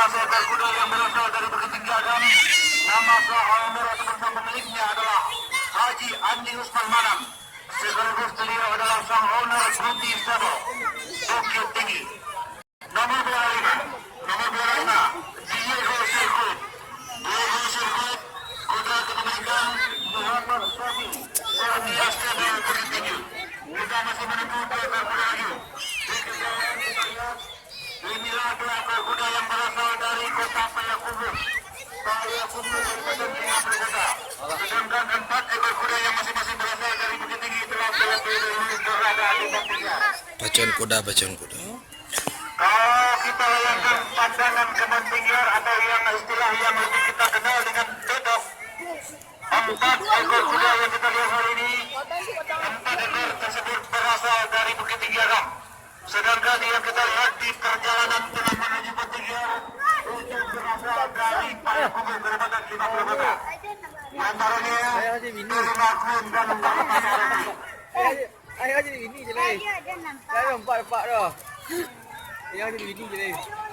seekor kuda yang berasal dari Bukit Tinggi Agam. Nama sah owner ataupun sang pemiliknya adalah Haji Andi Usman Manam. Sekaligus beliau adalah sang owner Guti Sabo Bukit Tinggi. Nomor 25 Diego Sirkuit. Kuda kepemilikan Muhammad Safi Wali STB Bukit Tinggi. Kita masih menunggu dua ekor kuda lagi. Di kejauhan kita lihat inilah dua ekor kuda yang berasal dari kota Payakumbuh Kabupaten Tinggi Kota. Sedangkan 4 ekor kuda yang masing-masing berasal dari Bukit Tinggi telah berada di bangkunya. Bacaan kuda. Kalau kita layangkan pandangan ke Montinggiar atau yang istilah yang lebih kita kenal dengan bedok, 4 ekor kuda yang kita lihat hari ini, 4 ekor tersebut berasal dari Bukit Tinggi Agam. Sedangkan yang kita lihat di perjalanan tengah menuju Montinggiar itu berasal dari Payakumbuh Kabupaten 50 Kota. Antaranya Terima Kun dan Payakumbuh. Ayah jadi ini je lah. Saya nampak dah. Yang jadi ini je lah.